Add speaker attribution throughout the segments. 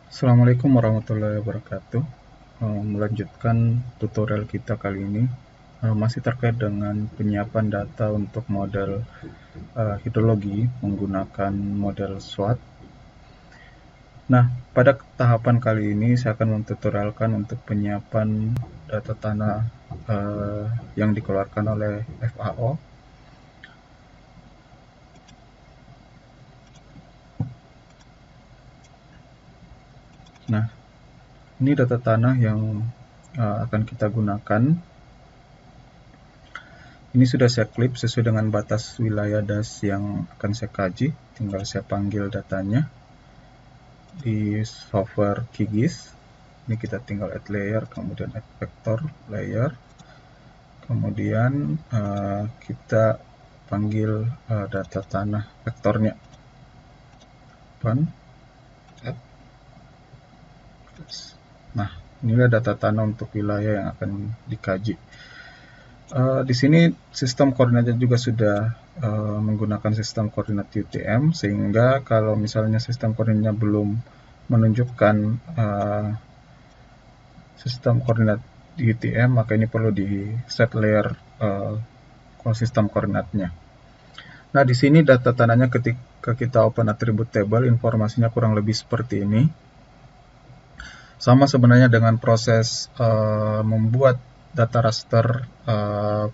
Speaker 1: Assalamualaikum warahmatullahi wabarakatuh. Melanjutkan tutorial kita kali ini masih terkait dengan penyiapan data untuk model hidrologi menggunakan model SWOT. Nah, pada tahapan kali ini saya akan mentutorialkan untuk penyiapan data tanah yang dikeluarkan oleh FAO. Nah, ini data tanah yang akan kita gunakan. Ini sudah saya klip sesuai dengan batas wilayah DAS yang akan saya kaji. Tinggal saya panggil datanya di software QGIS. Ini kita tinggal add layer, kemudian add vector layer. Kemudian kita panggil data tanah vektornya. Add. Nah, inilah data tanah untuk wilayah yang akan dikaji. Di sini sistem koordinatnya juga sudah menggunakan sistem koordinat UTM, sehingga kalau misalnya sistem koordinatnya belum menunjukkan sistem koordinat UTM, maka ini perlu di set layer sistem koordinatnya. Nah, di sini data tanahnya ketika kita open attribute table, informasinya kurang lebih seperti ini. Sama sebenarnya dengan proses membuat data raster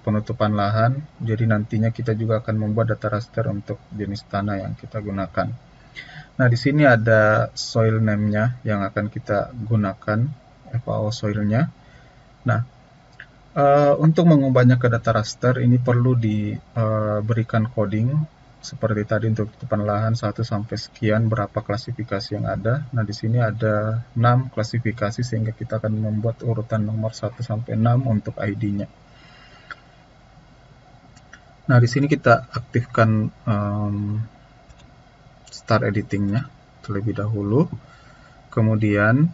Speaker 1: penutupan lahan. Jadi nantinya kita juga akan membuat data raster untuk jenis tanah yang kita gunakan. Nah, di sini ada soil name-nya yang akan kita gunakan, FAO soil-nya. Nah, untuk mengubahnya ke data raster ini perlu diberikan coding seperti tadi untuk tutupan lahan 1 sampai sekian berapa klasifikasi yang ada. Nah, di sini ada 6 klasifikasi sehingga kita akan membuat urutan nomor 1 sampai 6 untuk ID-nya. Nah, di sini kita aktifkan start editing-nya terlebih dahulu. Kemudian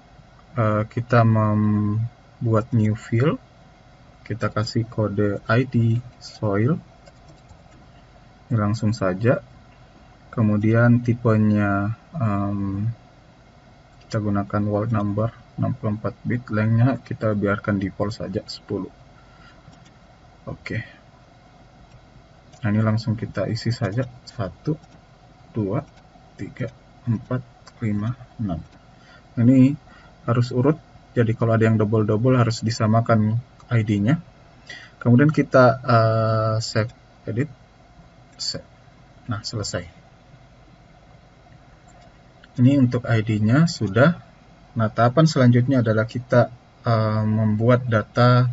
Speaker 1: kita membuat new field. Kita kasih kode ID soil. Ini langsung saja. Kemudian tipenya kita gunakan world number 64 bit, lengthnya kita biarkan default saja 10. Oke. Nah, ini langsung kita isi saja 1, 2, 3, 4, 5, 6. Ini harus urut, jadi kalau ada yang double-double harus disamakan ID-nya. Kemudian kita save edit. Save. Nah, selesai. Ini untuk ID-nya sudah. Nah, tahapan selanjutnya adalah kita membuat data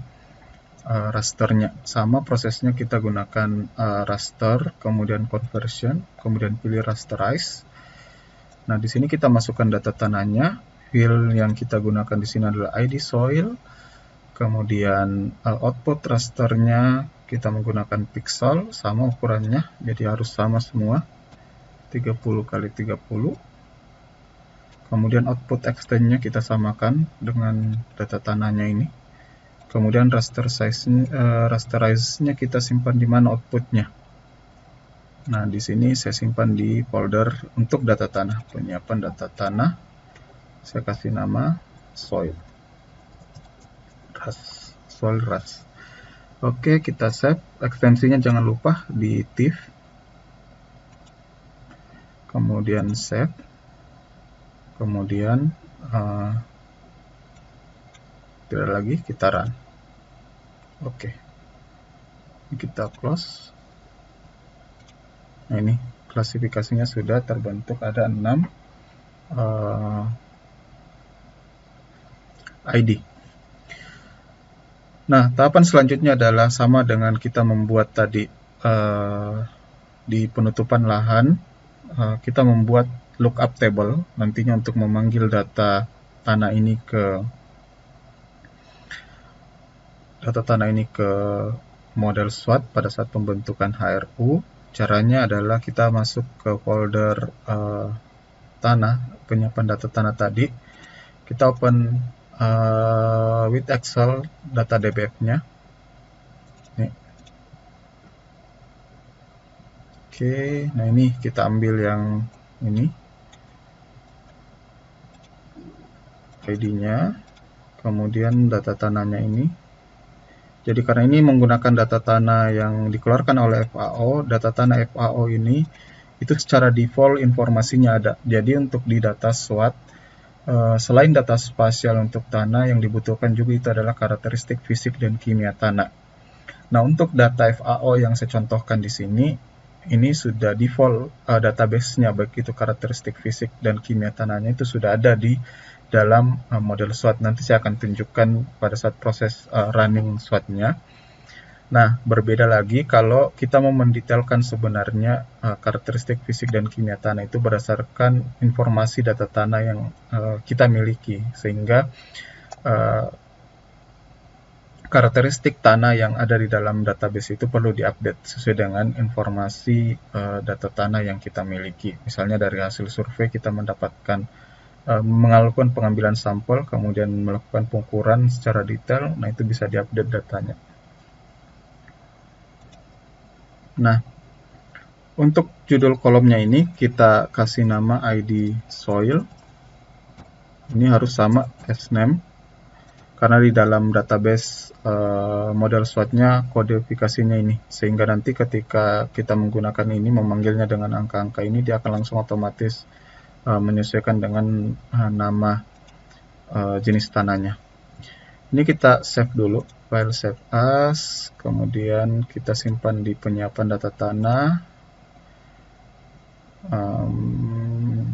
Speaker 1: rasternya. Sama prosesnya, kita gunakan raster, kemudian conversion, kemudian pilih rasterize. Nah, di sini kita masukkan data tanahnya. Field yang kita gunakan di sini adalah ID soil. Kemudian output rasternya kita menggunakan pixel, sama ukurannya, jadi harus sama semua, 30 kali 30. Kemudian output extend-nya kita samakan dengan data tanahnya ini. Kemudian rasterize-nya kita simpan di mana outputnya. Nah, di sini saya simpan di folder untuk data tanah, penyiapan data tanah. Saya kasih nama soil ras. Oke, kita save. Ekstensinya jangan lupa di TIFF. Kemudian save. Kemudian tidak lagi, kita run. Oke. Kita close. Nah, ini klasifikasinya sudah terbentuk, ada 6 ID. Nah, tahapan selanjutnya adalah sama dengan kita membuat tadi di penutupan lahan, kita membuat lookup table nantinya untuk memanggil data tanah ini ke model SWOT pada saat pembentukan HRU. Caranya adalah kita masuk ke folder tanah, penyiapan data tanah tadi. Kita open with Excel data DBF-nya. Oke, nah ini kita ambil yang ini. ID-nya, kemudian data tanahnya ini. Jadi karena ini menggunakan data tanah yang dikeluarkan oleh FAO, data tanah FAO ini itu secara default informasinya ada. Jadi untuk di data SWOT, selain data spasial untuk tanah, yang dibutuhkan juga itu adalah karakteristik fisik dan kimia tanah. Nah, untuk data FAO yang saya contohkan di sini, ini sudah default database-nya, baik itu karakteristik fisik dan kimia tanahnya itu sudah ada di dalam model SWOT. Nanti saya akan tunjukkan pada saat proses running SWOT-nya. Nah, berbeda lagi kalau kita mau mendetailkan sebenarnya karakteristik fisik dan kimia tanah itu berdasarkan informasi data tanah yang kita miliki, sehingga karakteristik tanah yang ada di dalam database itu perlu diupdate sesuai dengan informasi data tanah yang kita miliki. Misalnya dari hasil survei kita mendapatkan melakukan pengambilan sampel, kemudian melakukan pengukuran secara detail, nah itu bisa diupdate datanya. Nah, untuk judul kolomnya ini kita kasih nama ID soil. Ini harus sama as name, karena di dalam database model SWOT-nya kodifikasinya ini, sehingga nanti ketika kita menggunakan ini, memanggilnya dengan angka-angka ini, dia akan langsung otomatis menyesuaikan dengan nama jenis tanahnya. Ini kita save dulu, file save as, kemudian kita simpan di penyiapan data tanah.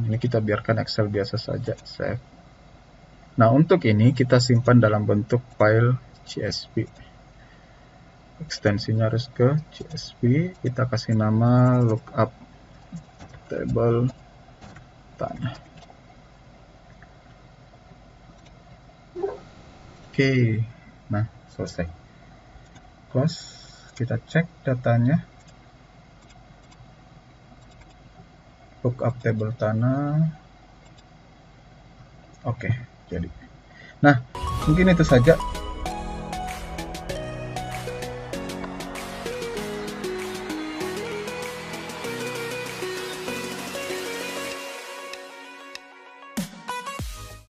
Speaker 1: Ini kita biarkan Excel biasa saja, save. Nah, untuk ini kita simpan dalam bentuk file CSV. Ekstensinya harus ke CSV. Kita kasih nama lookup table tanah. Oke, nah selesai. Close, kita cek datanya. Lookup table tanah. Oke, jadi. Nah, mungkin itu saja